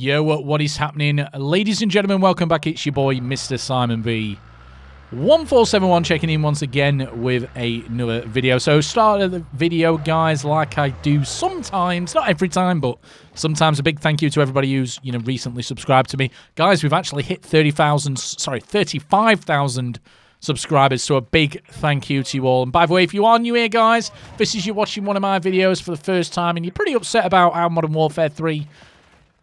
Yo, what is happening? Ladies and gentlemen, welcome back. It's your boy, Mr. Simon V. 1471 checking in once again with another video. So start of the video, guys, like I do sometimes, not every time, but sometimes, a big thank you to everybody who's, recently subscribed to me. Guys, we've actually hit 35,000 subscribers, so a big thank you to you all. And by the way, if you are new here, guys, this is you watching one of my videos for the first time and you're pretty upset about how Modern Warfare 3,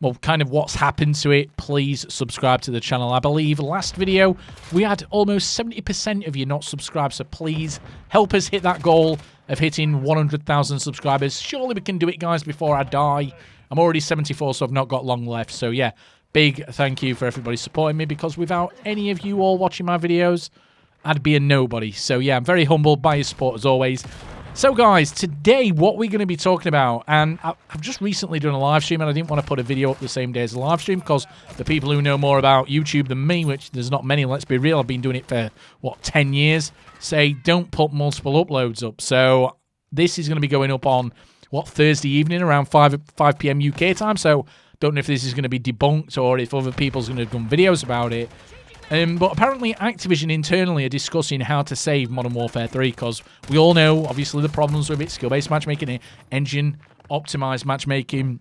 well, kind of what's happened to it, please subscribe to the channel. I believe last video we had almost 70% of you not subscribed, so please help us hit that goal of hitting 100,000 subscribers. Surely we can do it, guys, before I die. I'm already 74, so I've not got long left. So yeah, big thank you for everybody supporting me, because without any of you all watching my videos, I'd be a nobody. So yeah, I'm very humbled by your support as always. So guys, today what we're going to be talking about, and I've just recently done a live stream and I didn't want to put a video up the same day as the live stream because the people who know more about YouTube than me, which there's not many, let's be real, I've been doing it for, 10 years, say don't put multiple uploads up. So this is going to be going up on, Thursday evening around 5 p.m. UK time, so don't know if this is going to be debunked or if other people's going to have done videos about it. But apparently Activision internally are discussing how to save Modern Warfare 3, because we all know, obviously, the problems with it, skill-based matchmaking, engine-optimized matchmaking.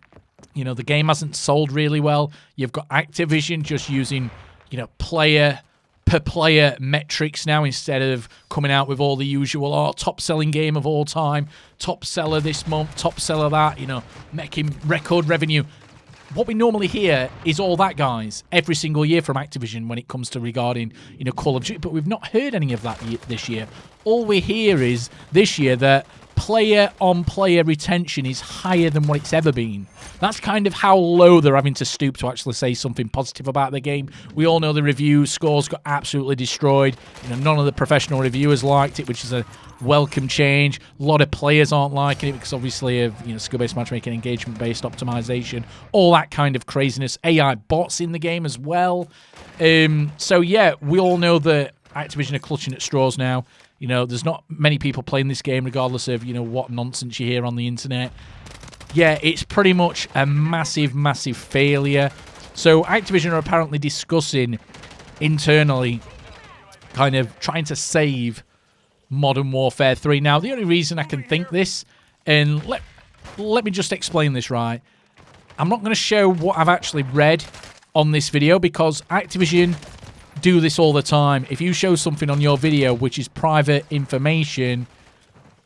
The game hasn't sold really well. You've got Activision just using, player-per-player metrics now instead of coming out with all the usual, top-selling game of all time, top seller this month, top seller that, making record revenue. What we normally hear is all that, guys, every single year from Activision when it comes to regarding, Call of Duty, but we've not heard any of that this year. All we hear is this year that player-on-player retention is higher than what it's ever been. That's kind of how low they're having to stoop to actually say something positive about the game. We all know the review scores got absolutely destroyed. None of the professional reviewers liked it, which is a welcome change. A lot of players aren't liking it because obviously of skill-based matchmaking, engagement-based optimization, all that kind of craziness. AI bots in the game as well. So yeah, we all know that Activision are clutching at straws now. There's not many people playing this game regardless of, what nonsense you hear on the internet. Yeah, it's pretty much a massive, massive failure. So Activision are apparently discussing internally kind of trying to save Modern Warfare 3. Now, the only reason I can think this, and let me just explain this right. I'm not going to show what I've actually read on this video because Activision do this all the time. If you show something on your video which is private information,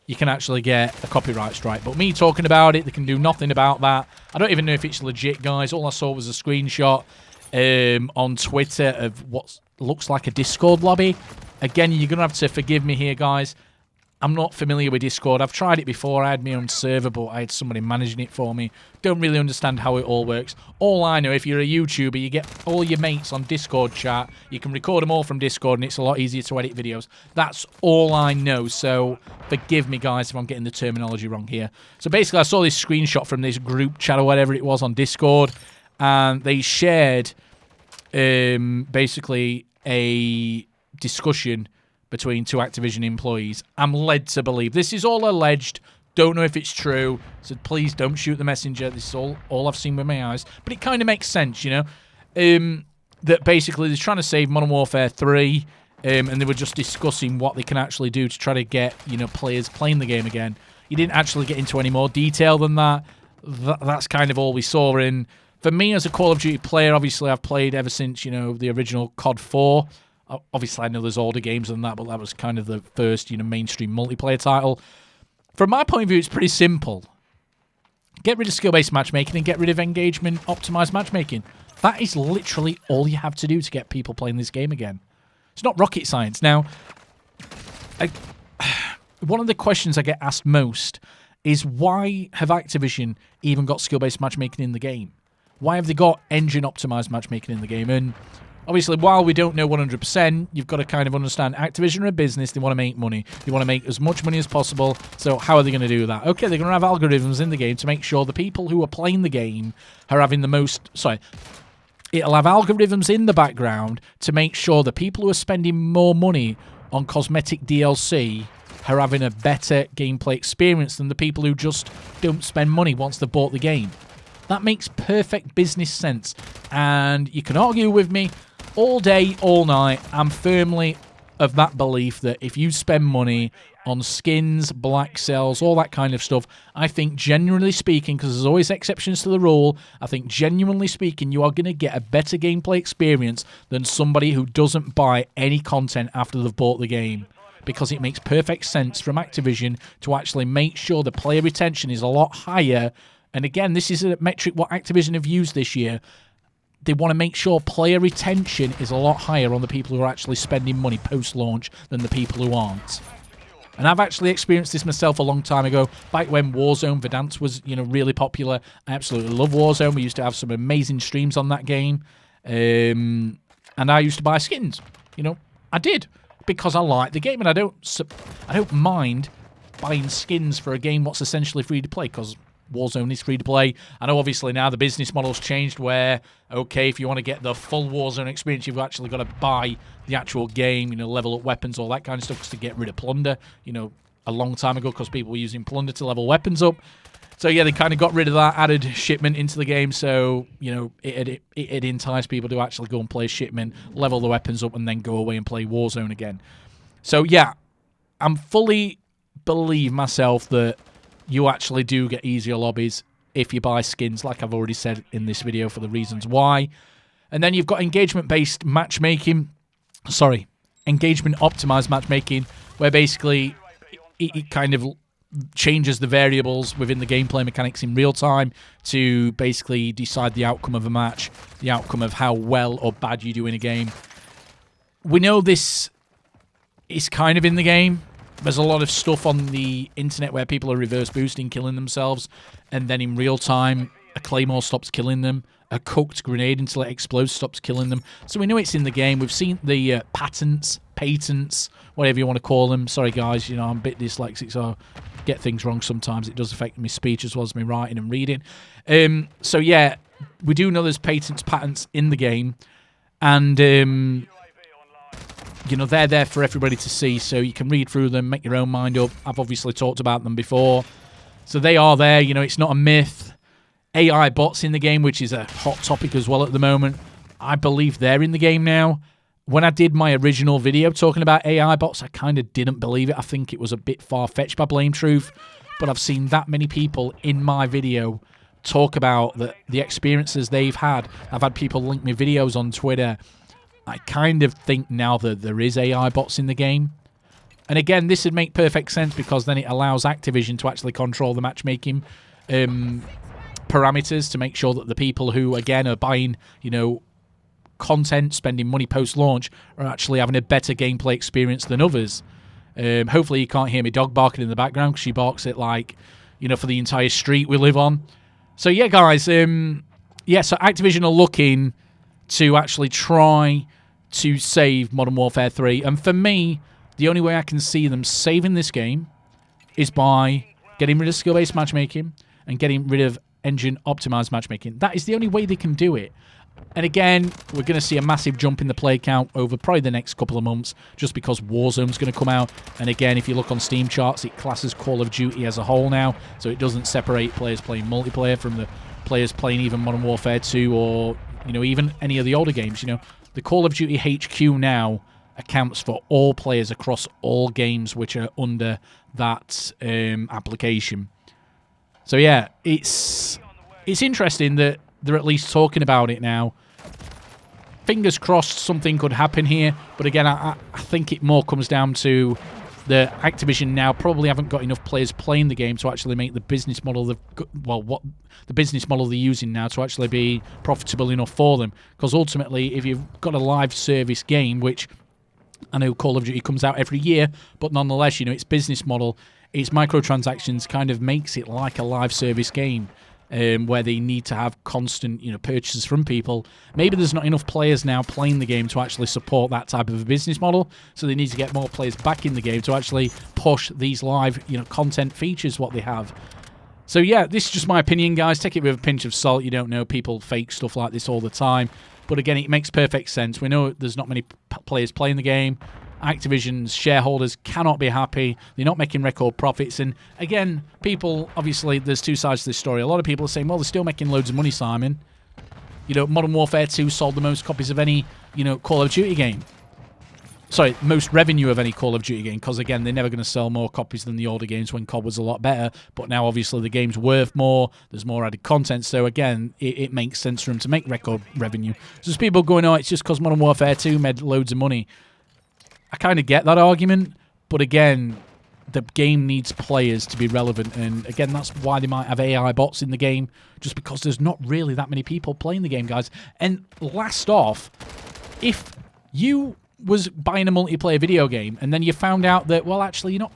you can actually get a copyright strike. But me talking about it, they can do nothing about that. I don't even know if it's legit, guys. All I saw was a screenshot on Twitter of what looks like a Discord lobby. Again, you're going to have to forgive me here, guys. I'm not familiar with Discord. I've tried it before. I had my own server, but I had somebody managing it for me. Don't really understand how it all works. All I know, if you're a YouTuber, you get all your mates on Discord chat. You can record them all from Discord, and it's a lot easier to edit videos. That's all I know, so forgive me, guys, if I'm getting the terminology wrong here. So basically, I saw this screenshot from this group chat or whatever it was on Discord, and they shared basically a discussion between two Activision employees. I'm led to believe. This is all alleged. Don't know if it's true. So please don't shoot the messenger. This is all I've seen with my eyes. But it kind of makes sense, that basically they're trying to save Modern Warfare 3, and they were just discussing what they can actually do to try to get, players playing the game again. You didn't actually get into any more detail than that. That's kind of all we saw. And for me as a Call of Duty player, obviously I've played ever since, the original COD 4. Obviously, I know there's older games than that, but that was kind of the first, mainstream multiplayer title. From my point of view, it's pretty simple. Get rid of skill-based matchmaking and get rid of engagement-optimized matchmaking. That is literally all you have to do to get people playing this game again. It's not rocket science. Now, one of the questions I get asked most is why have Activision even got skill-based matchmaking in the game? Why have they got engine-optimized matchmaking in the game? And obviously, while we don't know 100%, you've got to kind of understand Activision are a business. They want to make money. They want to make as much money as possible. So how are they going to do that? Okay, they're going to have algorithms in the game to make sure the people who are playing the game are having the most... Sorry. It'll have algorithms in the background to make sure the people who are spending more money on cosmetic DLC are having a better gameplay experience than the people who just don't spend money once they've bought the game. That makes perfect business sense. And you can argue with me all day, all night. I'm firmly of that belief that if you spend money on skins, black cells, all that kind of stuff, I think genuinely speaking, because there's always exceptions to the rule, I think genuinely speaking, you are going to get a better gameplay experience than somebody who doesn't buy any content after they've bought the game. Because it makes perfect sense from Activision to actually make sure the player retention is a lot higher. And again, this is a metric what Activision have used this year. They want to make sure player retention is a lot higher on the people who are actually spending money post-launch than the people who aren't. And I've actually experienced this myself a long time ago, back when Warzone Verdansk was, really popular. I absolutely love Warzone. We used to have some amazing streams on that game. And I used to buy skins. I did. Because I like the game, and I don't mind buying skins for a game what's essentially free to play, because Warzone is free to play. I know obviously now the business model's changed where, okay, if you want to get the full Warzone experience, you've actually got to buy the actual game, level up weapons, all that kind of stuff, to get rid of plunder, a long time ago, because people were using plunder to level weapons up. So yeah, they kind of got rid of that, added shipment into the game, so, it enticed people to actually go and play shipment, level the weapons up, and then go away and play Warzone again. So yeah, I'm fully believe myself that you actually do get easier lobbies if you buy skins, like I've already said in this video for the reasons why. And then you've got engagement-based matchmaking, engagement-optimized matchmaking, where basically it kind of changes the variables within the gameplay mechanics in real time to basically decide the outcome of a match, the outcome of how well or bad you do in a game. We know this is kind of in the game. There's a lot of stuff on the internet where people are reverse boosting, killing themselves, and then in real time, a claymore stops killing them. A cooked grenade until it explodes stops killing them. So we know it's in the game. We've seen the patents, whatever you want to call them. Sorry, guys, I'm a bit dyslexic, so I get things wrong sometimes. It does affect my speech as well as my writing and reading. So yeah, we do know there's patents in the game, and they're there for everybody to see, so you can read through them, make your own mind up. I've obviously talked about them before. So they are there, it's not a myth. AI bots in the game, which is a hot topic as well at the moment. I believe they're in the game now. When I did my original video talking about AI bots, I kind of didn't believe it. I think it was a bit far-fetched by Blame Truth. But I've seen that many people in my video talk about the experiences they've had. I've had people link me videos on Twitter. I kind of think now that there is AI bots in the game. And again, this would make perfect sense because then it allows Activision to actually control the matchmaking parameters to make sure that the people who, again, are buying, content, spending money post-launch, are actually having a better gameplay experience than others. Hopefully you can't hear my dog barking in the background because she barks it like, for the entire street we live on. So yeah, guys, so Activision are looking to actually try to save Modern Warfare 3. And for me, the only way I can see them saving this game is by getting rid of skill-based matchmaking and getting rid of engine-optimized matchmaking. That is the only way they can do it. And again, we're going to see a massive jump in the play count over probably the next couple of months just because Warzone's going to come out. And again, if you look on Steam charts, it classes Call of Duty as a whole now. So it doesn't separate players playing multiplayer from the players playing even Modern Warfare 2 or, even any of the older games. The Call of Duty HQ now accounts for all players across all games which are under that application. So yeah, it's interesting that they're at least talking about it now. Fingers crossed something could happen here, but again, I think it more comes down to the Activision now probably haven't got enough players playing the game to actually make the business model what the business model they're using now to actually be profitable enough for them. Because ultimately, if you've got a live service game, which I know Call of Duty comes out every year, but nonetheless, its business model, its microtransactions kind of makes it like a live service game. Where they need to have constant, purchases from people. Maybe there's not enough players now playing the game to actually support that type of a business model, so they need to get more players back in the game to actually push these live, content features what they have. So yeah, this is just my opinion, guys. Take it with a pinch of salt. You don't know, people fake stuff like this all the time. But again, it makes perfect sense. We know there's not many players playing the game. Activision's shareholders cannot be happy. They're not making record profits. And again, people, obviously, there's two sides to this story. A lot of people are saying, well, they're still making loads of money, Simon. You know, Modern Warfare 2 sold the most copies of any, you know, Call of Duty game. Sorry, most revenue of any Call of Duty game, because, again, they're never going to sell more copies than the older games when COD was a lot better. But now, obviously, the game's worth more. There's more added content. So, again, it makes sense for them to make record revenue. So there's people going, oh, it's just because Modern Warfare 2 made loads of money. I kind of get that argument. But, again, the game needs players to be relevant. And, again, that's why they might have AI bots in the game, just because there's not really that many people playing the game, guys. And last off, if you was buying a multiplayer video game and then you found out that, well, actually, you're not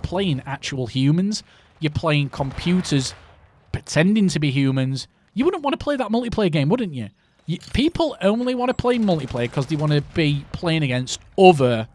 playing actual humans, you're playing computers pretending to be humans, you wouldn't want to play that multiplayer game, wouldn't you? People only want to play multiplayer because they want to be playing against other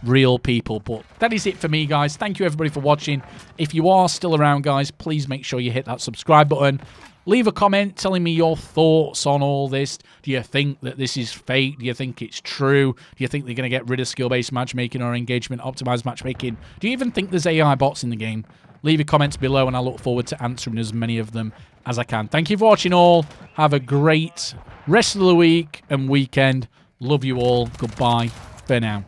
real people. But that is it for me, guys. Thank you, everybody, for watching. If you are still around, guys, please make sure you hit that subscribe button. Leave a comment telling me your thoughts on all this. Do you think that this is fake? Do you think it's true? Do you think they're going to get rid of skill-based matchmaking or engagement-optimized matchmaking? Do you even think there's AI bots in the game? Leave your comments below, and I look forward to answering as many of them as I can. Thank you for watching, all. Have a great rest of the week and weekend. Love you all. Goodbye for now.